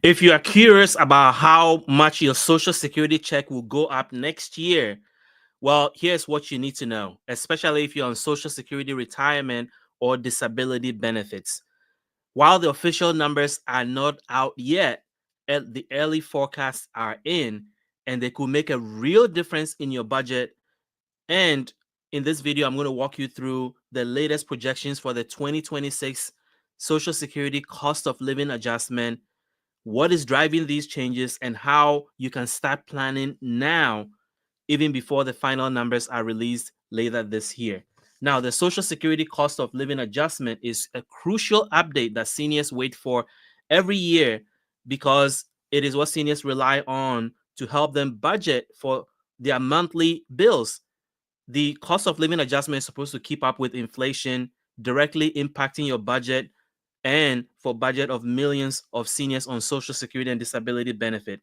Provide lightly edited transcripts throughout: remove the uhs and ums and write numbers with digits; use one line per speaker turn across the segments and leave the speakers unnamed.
If you are curious about how much your Social Security check will go up next year, well, here's what you need to know, especially if you're on Social Security retirement or disability benefits. While the official numbers are not out yet, the early forecasts are in, and they could make a real difference in your budget. And in this video, I'm going to walk you through the latest projections for the 2026 Social Security cost of living adjustment, what is driving these changes, and how you can start planning now, even before the final numbers are released later this year. Now, the Social Security cost of living adjustment is a crucial update that seniors wait for every year because it is what seniors rely on to help them budget for their monthly bills. The cost of living adjustment is supposed to keep up with inflation, directly impacting your budget and for budget of millions of seniors on Social Security and disability benefit.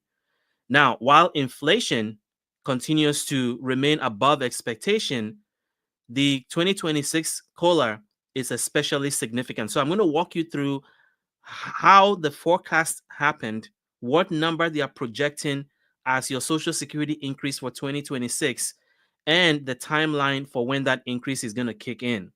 Now, while inflation continues to remain above expectation, the 2026 COLA is especially significant. So I'm going to walk you through how the forecast happened, what number they are projecting as your Social Security increase for 2026, and the timeline for when that increase is going to kick in.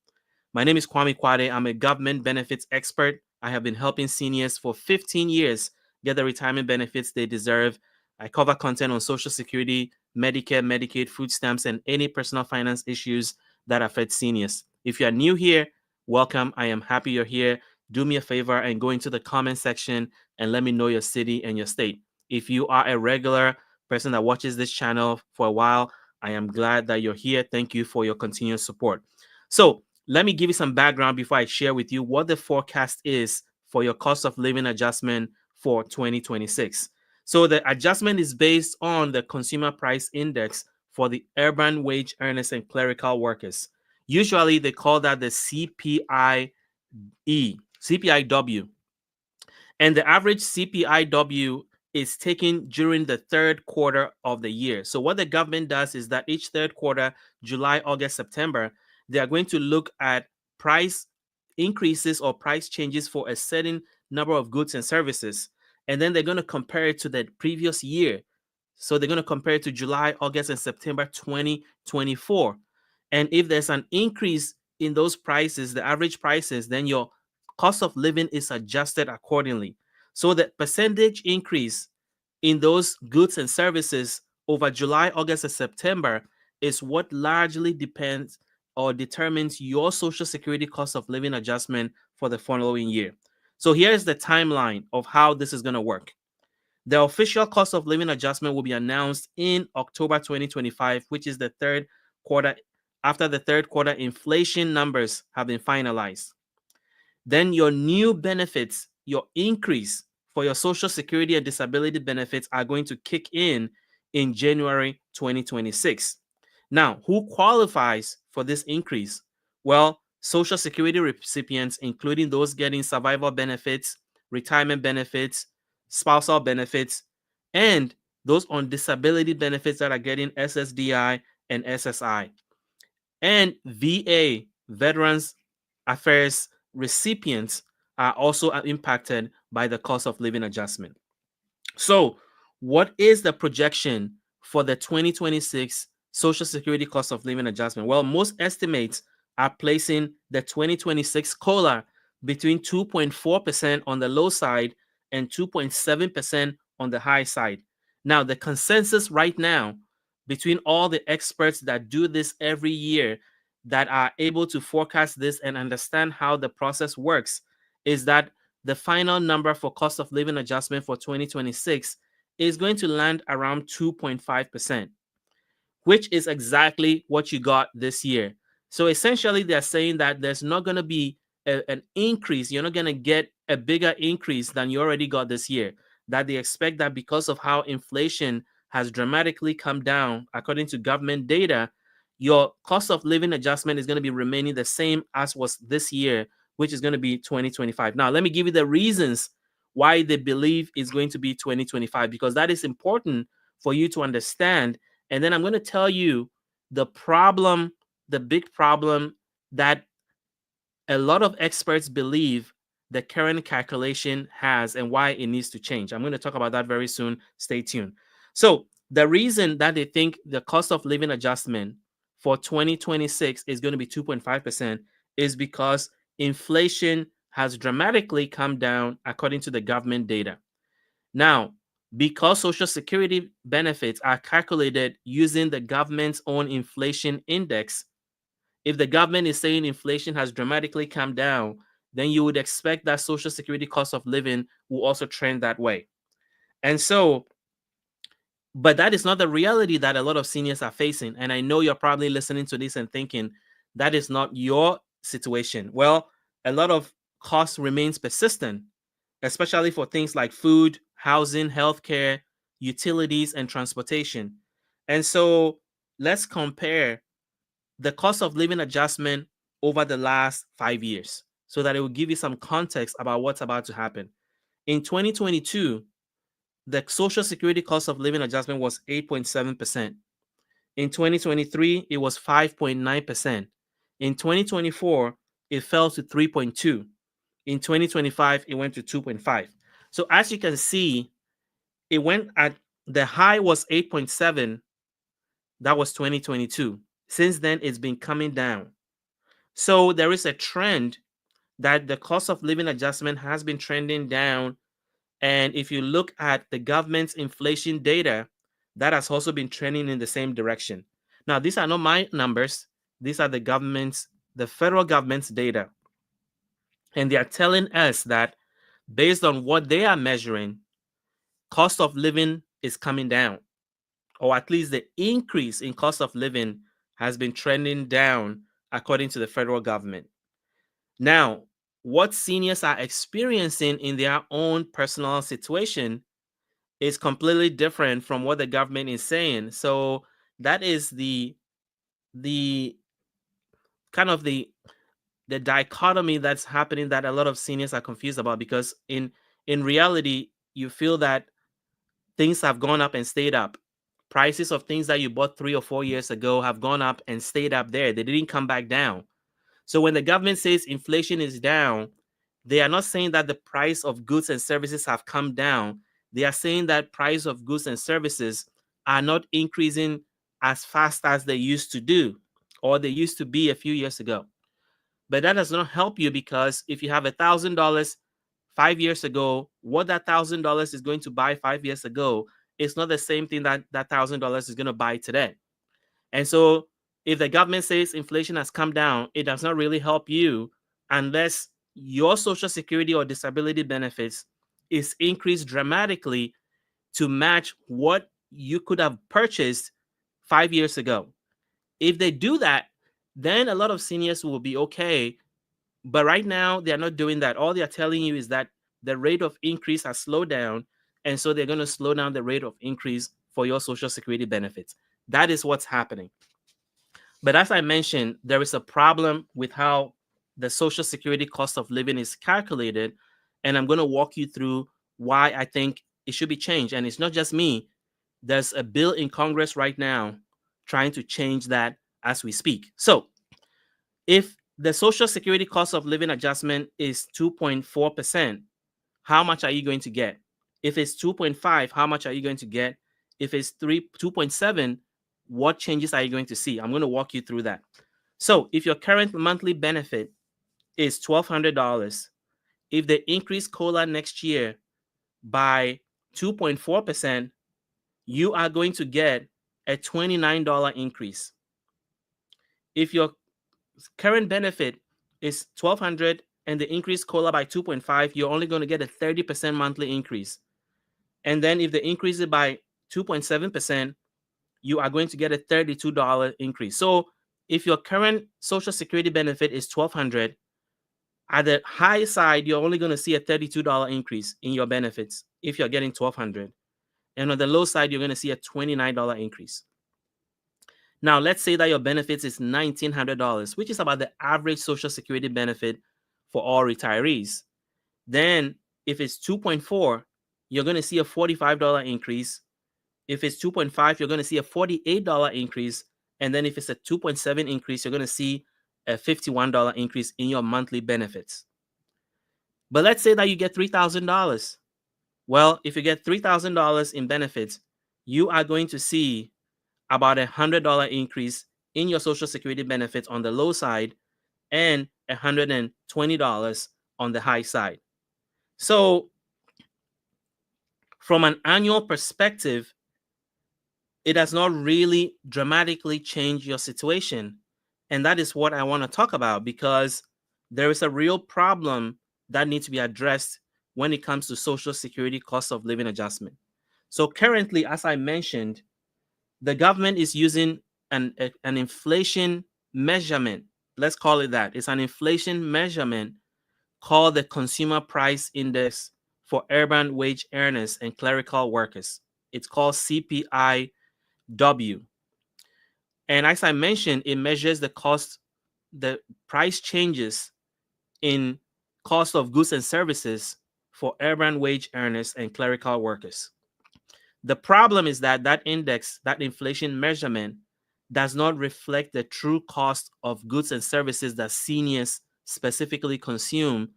My name is Kwame Kwade. I'm a government benefits expert. I have been helping seniors for 15 years get the retirement benefits they deserve. I cover content on Social Security, Medicare, Medicaid, food stamps, and any personal finance issues that affect seniors. If you are new here, welcome. I am happy you're here. Do me a favor and go into the comment section and let me know your city and your state. If you are a regular person that watches this channel for a while, I am glad that you're here. Thank you for your continued support. So, let me give you some background before I share with you what the forecast is for your cost of living adjustment for 2026. So the adjustment is based on the consumer price index for the urban wage earners and clerical workers. Usually they call that the CPIW. And the average CPIW is taken during the third quarter of the year. So what the government does is that each third quarter, July, August, September, they are going to look at price increases or price changes for a certain number of goods and services. And then they're going to compare it to the previous year. So they're going to compare it to July, August, and September 2024. And if there's an increase in those prices, the average prices, then your cost of living is adjusted accordingly. So the percentage increase in those goods and services over July, August, and September is what largely depends or determines your Social Security cost of living adjustment for the following year. So here's the timeline of how this is going to work. The official cost of living adjustment will be announced in October 2025, which is the third quarter after the third quarter inflation numbers have been finalized. Then your new benefits, your increase for your Social Security and disability benefits are going to kick in January 2026. Now, who qualifies for this increase? Well, Social Security recipients, including those getting survival benefits, retirement benefits, spousal benefits, and those on disability benefits that are getting SSDI and SSI. And VA, Veterans Affairs recipients, are also impacted by the cost of living adjustment. So, what is the projection for the 2026 Social Security cost of living adjustment? Well, most estimates are placing the 2026 COLA between 2.4% on the low side and 2.7% on the high side. Now, the consensus right now between all the experts that do this every year that are able to forecast this and understand how the process works is that the final number for cost of living adjustment for 2026 is going to land around 2.5%, which is exactly what you got this year. So essentially, they're saying that there's not going to be an increase. You're not going to get a bigger increase than you already got this year. That they expect that because of how inflation has dramatically come down, according to government data, your cost of living adjustment is going to be remaining the same as was this year, which is going to be 2025. Now, let me give you the reasons why they believe it's going to be 2025, because that is important for you to understand. And then I'm going to tell you the big problem that a lot of experts believe the current calculation has and why it needs to change. I'm going to talk about that very soon. Stay tuned. So the reason that they think the cost of living adjustment for 2026 is going to be 2.5% is because inflation has dramatically come down according to the government data. Now, because Social Security benefits are calculated using the government's own inflation index, if the government is saying inflation has dramatically come down, then you would expect that Social Security cost of living will also trend that way. And so, but that is not the reality that a lot of seniors are facing. And I know you're probably listening to this and thinking that is not your situation. Well, a lot of costs remains persistent, especially for things like food, housing, healthcare, utilities, and transportation. And so let's compare the cost of living adjustment over the last 5 years so that it will give you some context about what's about to happen. In 2022, the Social Security cost of living adjustment was 8.7%. In 2023, it was 5.9%. In 2024, it fell to 3.2. In 2025, it went to 2.5. So as you can see, it went at the high was 8.7. That was 2022. Since then, it's been coming down. So there is a trend that the cost of living adjustment has been trending down. And if you look at the government's inflation data, that has also been trending in the same direction. Now, these are not my numbers. These are the federal government's data. And they are telling us that based on what they are measuring, cost of living is coming down, or at least the increase in cost of living has been trending down according to the federal government. Now, what seniors are experiencing in their own personal situation is completely different from what the government is saying. So that is the kind of the dichotomy that's happening that a lot of seniors are confused about, because in reality you feel that things have gone up and stayed up. Prices of things that you bought 3 or 4 years ago have gone up and stayed up there. They didn't come back down. So when the government says inflation is down, they are not saying that the price of goods and services have come down. They are saying that price of goods and services are not increasing as fast as they used to do, or they used to be a few years ago. But that does not help you, because if you have $1,000 5 years ago, what that $1,000 is going to buy 5 years ago is not the same thing that that $1,000 is going to buy today. And so if the government says inflation has come down, it does not really help you unless your Social Security or disability benefits is increased dramatically to match what you could have purchased 5 years ago. If they do that, then a lot of seniors will be okay. But right now, they're not doing that. All they're telling you is that the rate of increase has slowed down. And so they're going to slow down the rate of increase for your Social Security benefits. That is what's happening. But as I mentioned, there is a problem with how the Social Security cost of living is calculated. And I'm going to walk you through why I think it should be changed. And it's not just me. There's a bill in Congress right now trying to change that as we speak. So if the Social Security cost of living adjustment is 2.4%, how much are you going to get? If it's 2.5, how much are you going to get? If it's 2.7, what changes are you going to see? I'm going to walk you through that. So if your current monthly benefit is $1,200, if they increase COLA next year by 2.4%, you are going to get a $29 increase. If your current benefit is $1,200 and the increase COLA by 2.5, you're only going to get a 30% monthly increase. And then if they increase it by 2.7%, you are going to get a $32 increase. So if your current Social Security benefit is $1,200, at the high side, you're only going to see a $32 increase in your benefits if you're getting $1,200. And on the low side, you're going to see a $29 increase. Now, let's say that your benefits is $1,900, which is about the average Social Security benefit for all retirees. Then, if it's 2.4, you're going to see a $45 increase. If it's 2.5, you're going to see a $48 increase. And then if it's a 2.7 increase, you're going to see a $51 increase in your monthly benefits. But let's say that you get $3,000. Well, if you get $3,000 in benefits, you are going to see about $100 increase in your Social Security benefits on the low side and $120 on the high side. So, from an annual perspective, it does not really dramatically change your situation. And that is what I want to talk about, because there is a real problem that needs to be addressed when it comes to Social Security cost of living adjustment. So currently, as I mentioned, the government is using an inflation measurement. Let's call it that. It's an inflation measurement called the Consumer Price Index for urban wage earners and clerical workers. It's called CPI W. And as I mentioned, it measures the price changes in cost of goods and services for urban wage earners and clerical workers. The problem is that that index, that inflation measurement, does not reflect the true cost of goods and services that seniors specifically consume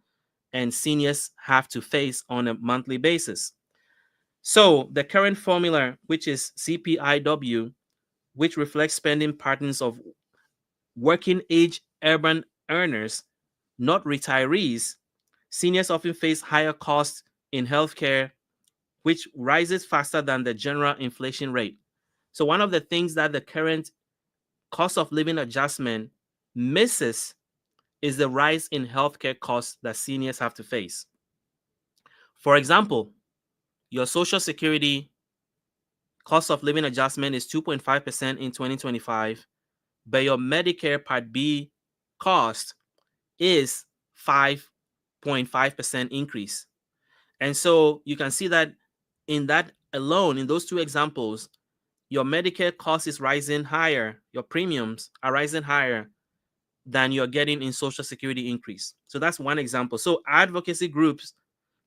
and seniors have to face on a monthly basis. So the current formula, which is CPIW, which reflects spending patterns of working age urban earners, not retirees, seniors often face higher costs in healthcare, which rises faster than the general inflation rate. So, one of the things that the current cost of living adjustment misses is the rise in healthcare costs that seniors have to face. For example, your Social Security cost of living adjustment is 2.5% in 2025, but your Medicare Part B cost is 5.5% increase. And so you can see that in that alone, in those two examples, your Medicare cost is rising higher, your premiums are rising higher than you're getting in Social Security increase. So that's one example. So advocacy groups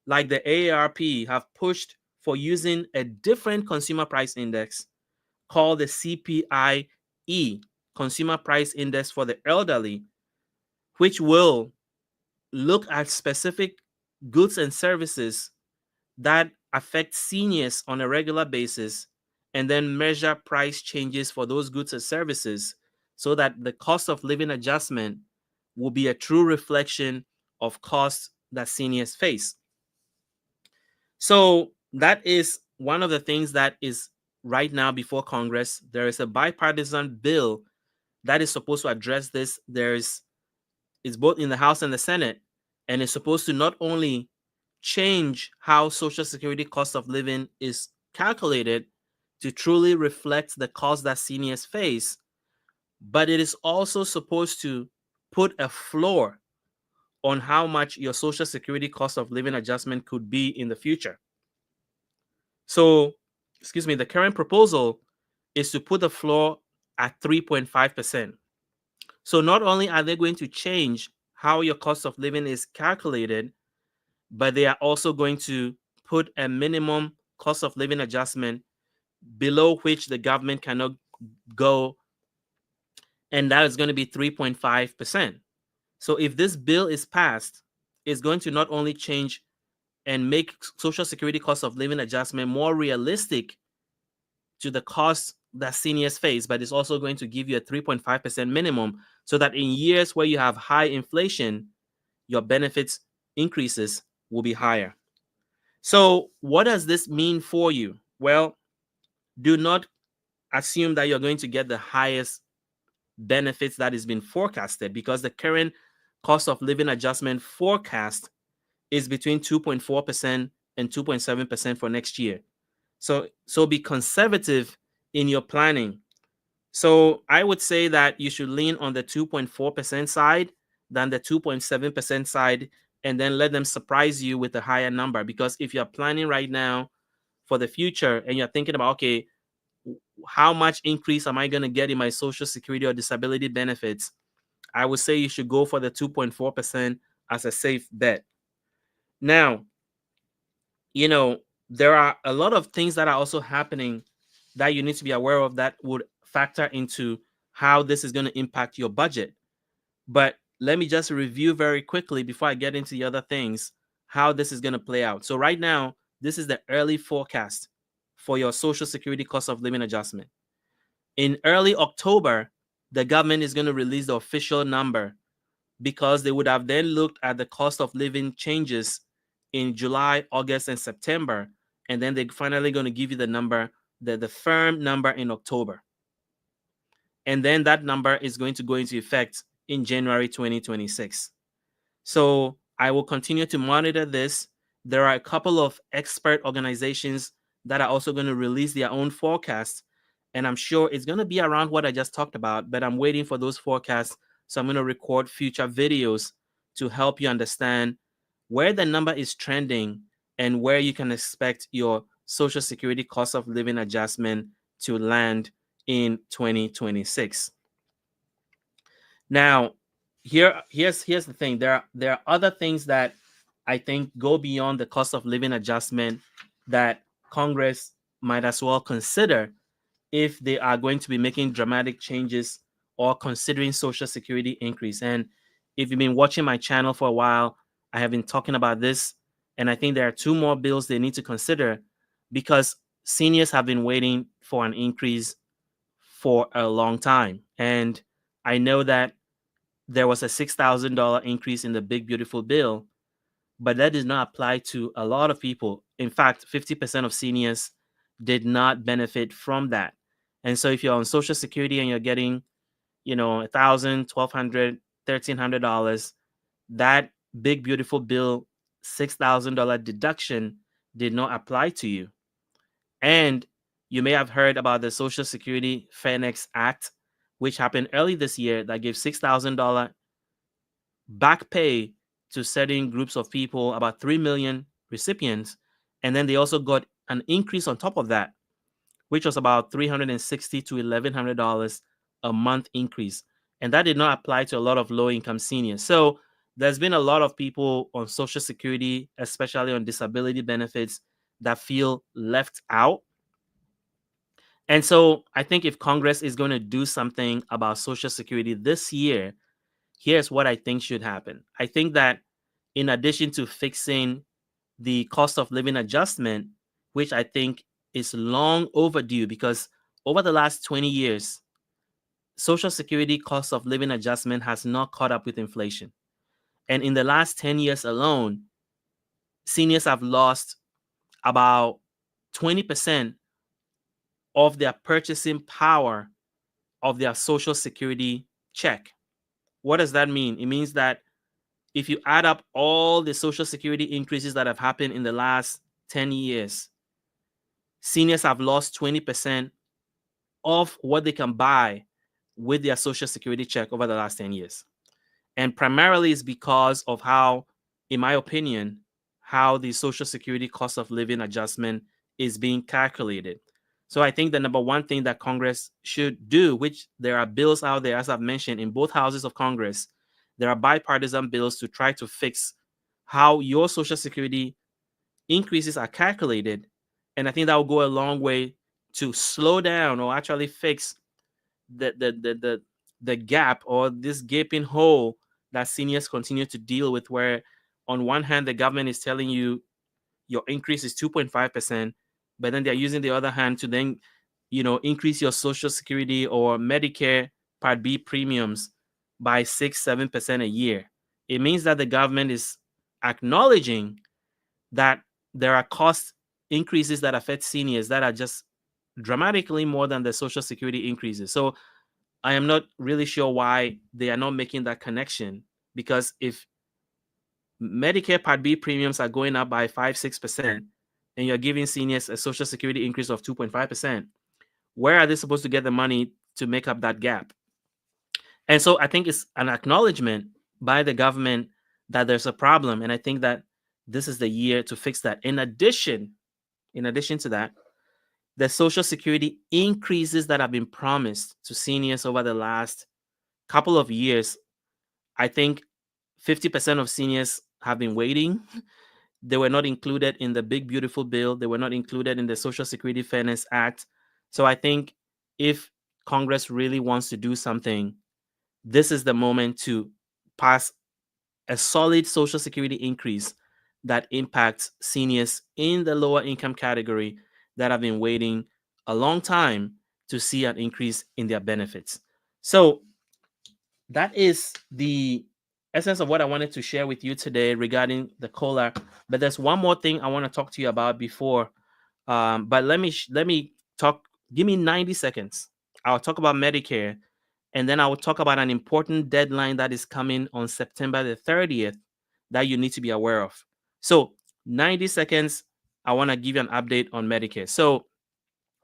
like the AARP have pushed for using a different consumer price index called the CPIE, Consumer Price Index for the Elderly, which will look at specific goods and services that affect seniors on a regular basis and then measure price changes for those goods and services so that the cost of living adjustment will be a true reflection of costs that seniors face. So that is one of the things that is right now before Congress. There is a bipartisan bill that is supposed to address this. It's both in the House and the Senate, and it's supposed to not only change how Social Security cost of living is calculated to truly reflect the cost that seniors face, but it is also supposed to put a floor on how much your Social Security cost of living adjustment could be in the future. So, the current proposal is to put the floor at 3.5%. So not only are they going to change how your cost of living is calculated, but they are also going to put a minimum cost of living adjustment below which the government cannot go, and that is going to be 3.5%. So if this bill is passed, it's going to not only change and make Social Security cost of living adjustment more realistic to the costs that seniors face, but it's also going to give you a 3.5% minimum so that in years where you have high inflation, your benefits increases will be higher. So what does this mean for you? Well, do not assume that you're going to get the highest benefits that is being forecasted, because the current cost of living adjustment forecast is between 2.4% and 2.7% for next year. So be conservative in your planning. So I would say that you should lean on the 2.4% side than the 2.7% side, and then let them surprise you with a higher number. Because if you're planning right now for the future and you're thinking about, okay, how much increase am I going to get in my Social Security or disability benefits, I would say you should go for the 2.4% as a safe bet. Now, there are a lot of things that are also happening that you need to be aware of that would factor into how this is going to impact your budget. But let me just review very quickly before I get into the other things. how this is going to play out. So right now, this is the early forecast for your Social Security cost of living adjustment. In early October, the government is going to release the official number, because they would have then looked at the cost of living changes in July, August, and September, and then they're finally going to give you the number, the firm number in October. And then that number is going to go into effect in January 2026. So I will continue to monitor this. There are a couple of expert organizations that are also going to release their own forecasts. And I'm sure it's going to be around what I just talked about, but I'm waiting for those forecasts. So I'm going to record future videos to help you understand where the number is trending and where you can expect your Social Security cost of living adjustment to land in 2026. Now, here's the thing. There are other things that I think go beyond the cost of living adjustment that Congress might as well consider if they are going to be making dramatic changes or considering Social Security increase. And if you've been watching my channel for a while, I have been talking about this, and I think there are two more bills they need to consider, because seniors have been waiting for an increase for a long time. And I know that there was a $6,000 increase in the big beautiful bill, but that did not apply to a lot of people. In fact, 50% of seniors did not benefit from that. And so if you're on Social Security and you're getting, $1,000, $1,200, $1,300, that big beautiful bill $6,000 deduction did not apply to you. And you may have heard about the Social Security Fairness Act, which happened early this year, that gave $6,000 back pay to certain groups of people, about 3 million recipients. And then they also got an increase on top of that, which was about $360 to $1,100 a month increase. And that did not apply to a lot of low income seniors. So there's been a lot of people on Social Security, especially on disability benefits, that feel left out. And so I think if Congress is going to do something about Social Security this year, here's what I think should happen. I think that in addition to fixing the cost of living adjustment, which I think is long overdue, because over the last 20 years, Social Security cost of living adjustment has not caught up with inflation. And in the last 10 years alone, seniors have lost about 20% of their purchasing power of their Social Security check. What does that mean? It means that if you add up all the Social Security increases that have happened in the last 10 years, seniors have lost 20% of what they can buy with their Social Security check over the last 10 years. And primarily is because of how, in my opinion, how the Social Security cost of living adjustment is being calculated. So I think the number one thing that Congress should do, which there are bills out there, as I've mentioned, in both houses of Congress, there are bipartisan bills to try to fix how your Social Security increases are calculated. And I think that will go a long way to slow down or actually fix the gap, or this gaping hole that seniors continue to deal with, where on one hand the government is telling you your increase is 2.5%, but then they're using the other hand to then increase your Social Security or Medicare Part B premiums by 6-7% a year. It means that the government is acknowledging that there are cost increases that affect seniors that are just dramatically more than the Social Security increases. So I am not really sure why they are not making that connection, because if Medicare Part B premiums are going up by 5-6% and you're giving seniors a Social Security increase of 2.5%, where are they supposed to get the money to make up that gap? And so I think it's an acknowledgement by the government that there's a problem. And I think that this is the year to fix that. In addition to that, the Social Security increases that have been promised to seniors over the last couple of years, I think 50% of seniors have been waiting. They were not included in the big beautiful bill. They were not included in the Social Security Fairness Act. So I think if Congress really wants to do something, this is the moment to pass a solid Social Security increase that impacts seniors in the lower income category that have been waiting a long time to see an increase in their benefits. So that is the essence of what I wanted to share with you today regarding the COLA. But there's one more thing I want to talk to you about before. But let me talk. Give me 90 seconds. I'll talk about Medicare, and then I will talk about an important deadline that is coming on September the 30th that you need to be aware of. So 90 seconds. I want to give you an update on Medicare. So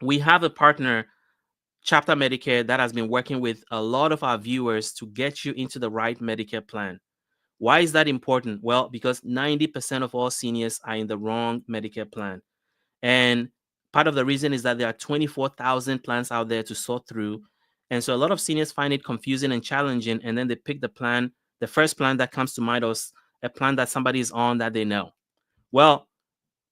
we have a partner, Chapter Medicare, that has been working with a lot of our viewers to get you into the right Medicare plan. Why is that important? Well, because 90% of all seniors are in the wrong Medicare plan. And part of the reason is that there are 24,000 plans out there to sort through. And so a lot of seniors find it confusing and challenging. And then they pick the plan, the first plan that comes to mind, or a plan that somebody is on that they know. Well,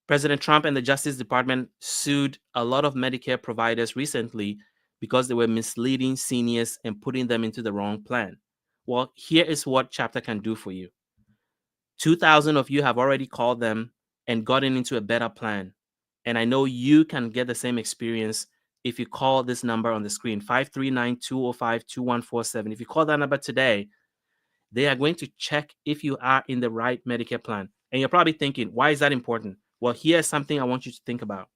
President Trump and the Justice Department sued a lot of Medicare providers recently because they were misleading seniors and putting them into the wrong plan. Well, here is what Chapter can do for you. 2,000 of you have already called them and gotten into a better plan. And I know you can get the same experience if you call this number on the screen, 539-205-2147. If you call that number today, they are going to check if you are in the right Medicare plan. And you're probably thinking, why is that important? Well, here's something I want you to think about.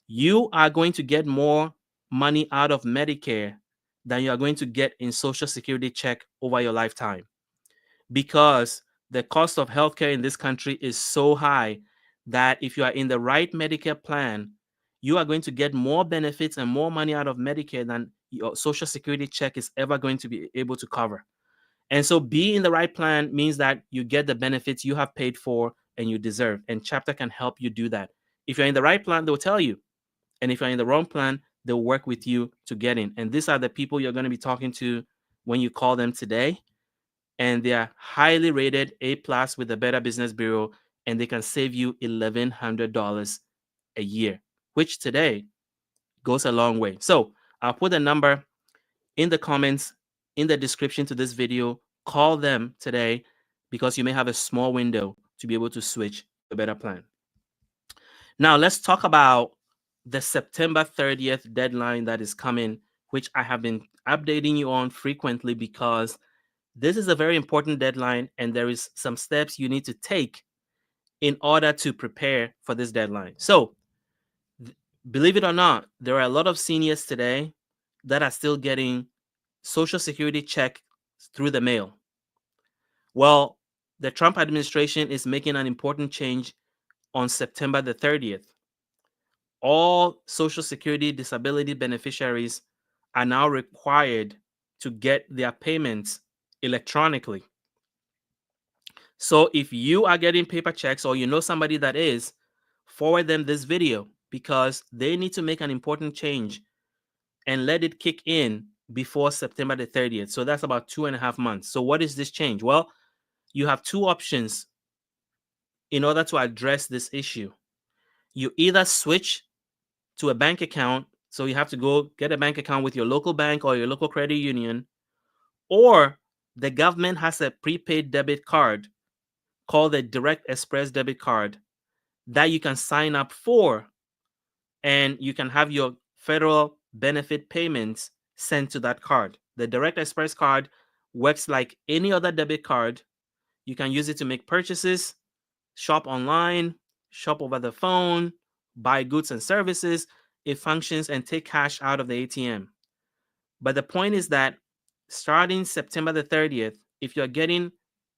You are going to get more money out of Medicare than you are going to get in Social Security check over your lifetime, because the cost of healthcare in this country is so high that if you are in the right Medicare plan, you are going to get more benefits and more money out of Medicare than your Social Security check is ever going to be able to cover. And so being in the right plan means that you get the benefits you have paid for and you deserve. And Chapter can help you do that. If you're in the right plan, they'll tell you. And if you're in the wrong plan, they'll work with you to get in. And these are the people you're going to be talking to when you call them today. And they are highly rated A+ with the Better Business Bureau, and they can save you $1,100 a year, which today goes a long way. So I'll put a number in the comments, in the description to this video. Call them today because you may have a small window to be able to switch to a better plan. Now let's talk about the September 30th deadline that is coming, which I have been updating you on frequently because this is a very important deadline and there is some steps you need to take in order to prepare for this deadline. So, believe it or not, there are a lot of seniors today that are still getting Social Security check through the mail. Well, the Trump administration is making an important change on September the 30th. All Social Security disability beneficiaries are now required to get their payments electronically. So if you are getting paper checks or you know somebody that is, forward them this video because they need to make an important change and let it kick in before September the 30th. So that's about 2.5 months. So what is this change? Well, you have two options in order to address this issue. You either switch to a bank account, so you have to go get a bank account with your local bank or your local credit union, or the government has a prepaid debit card called the Direct Express debit card that you can sign up for, and you can have your federal benefit payments sent to that card. The Direct Express card works like any other debit card. You can use it to make purchases, shop online, shop over the phone, buy goods and services. It functions and take cash out of the ATM. But the point is that starting September the 30th, if you're getting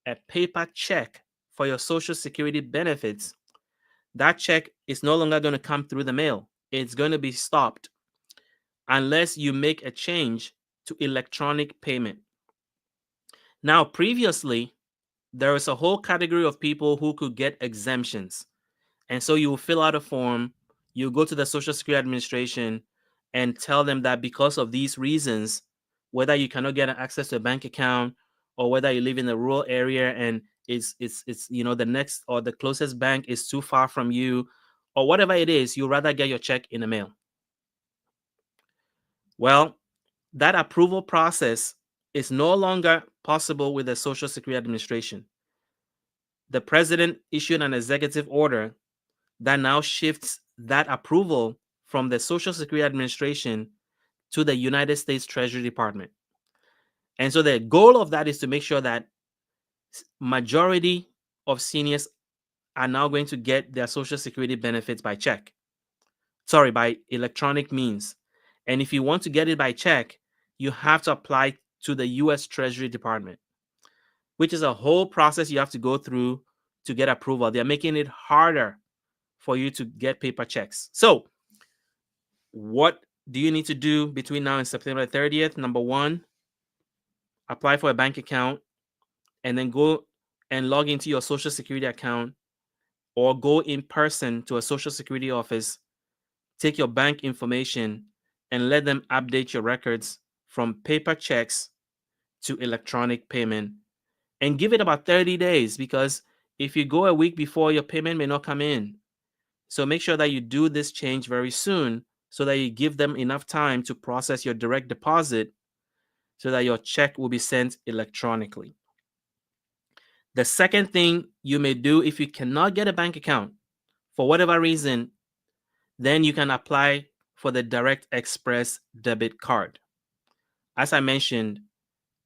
a paper check for your Social Security benefits, that check is no longer going to come through the mail. It's going to be stopped unless you make a change to electronic payment. Now, previously, there was a whole category of people who could get exemptions. And so you will fill out a form, you go to the Social Security Administration and tell them that because of these reasons, whether you cannot get access to a bank account or whether you live in a rural area and it's the next or the closest bank is too far from you or whatever it is, you'd rather get your check in the mail. Well, that approval process is no longer possible with the Social Security Administration. the president issued an executive order that now shifts that approval from the Social Security Administration to the United States Treasury Department. And so the goal of that is to make sure that majority of seniors are now going to get their Social Security benefits by electronic means. And if you want to get it by check, you have to apply to the U.S. Treasury Department, which is a whole process you have to go through to get approval. They're making it harder for you to get paper checks. So what do you need to do between now and September 30th? Number one, apply for a bank account and then go and log into your Social Security account, or go in person to a Social Security office, take your bank information, and let them update your records from paper checks to electronic payment. And give it about 30 days, because if you go a week before, your payment may not come in. So make sure that you do this change very soon so that you give them enough time to process your direct deposit so that your check will be sent electronically. The second thing you may do, if you cannot get a bank account for whatever reason, then you can apply for the Direct Express debit card. As I mentioned,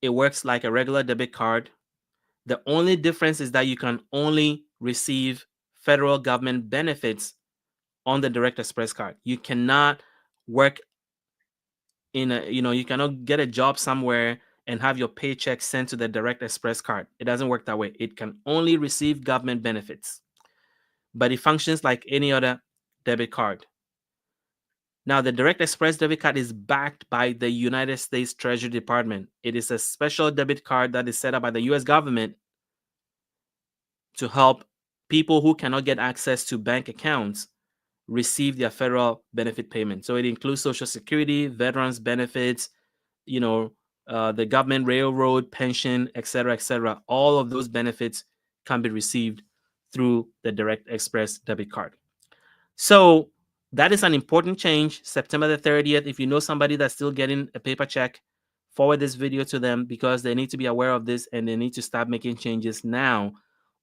it works like a regular debit card. The only difference is that you can only receive federal government benefits on the Direct Express card. You cannot work you cannot get a job somewhere and have your paycheck sent to the Direct Express card. It doesn't work that way. It can only receive government benefits, but it functions like any other debit card. Now, the Direct Express debit card is backed by the United States Treasury Department. It is a special debit card that is set up by the US government to help people who cannot get access to bank accounts receive their federal benefit payment. So it includes Social Security, veterans benefits, the government railroad pension, etc., etc. All of those benefits can be received through the Direct Express debit card. So that is an important change, September the 30th. If you know somebody that's still getting a paper check, forward this video to them, because they need to be aware of this and they need to start making changes now.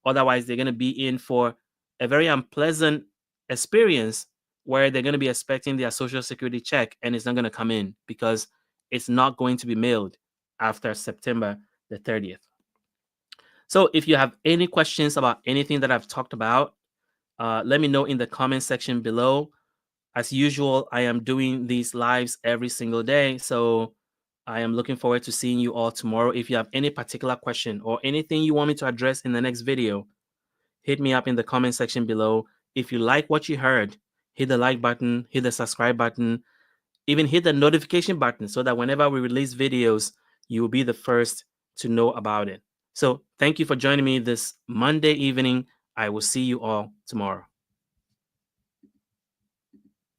Otherwise, they're going to be in for a very unpleasant experience where they're going to be expecting their Social Security check and it's not going to come in because it's not going to be mailed after September the 30th. So if you have any questions about anything that I've talked about, let me know in the comment section below. As usual, I am doing these lives every single day, so I am looking forward to seeing you all tomorrow. If you have any particular question or anything you want me to address in the next video, hit me up in the comment section below. If you like what you heard, hit the like button, hit the subscribe button, even hit the notification button so that whenever we release videos, you will be the first to know about it. So thank you for joining me this Monday evening. I will see you all tomorrow.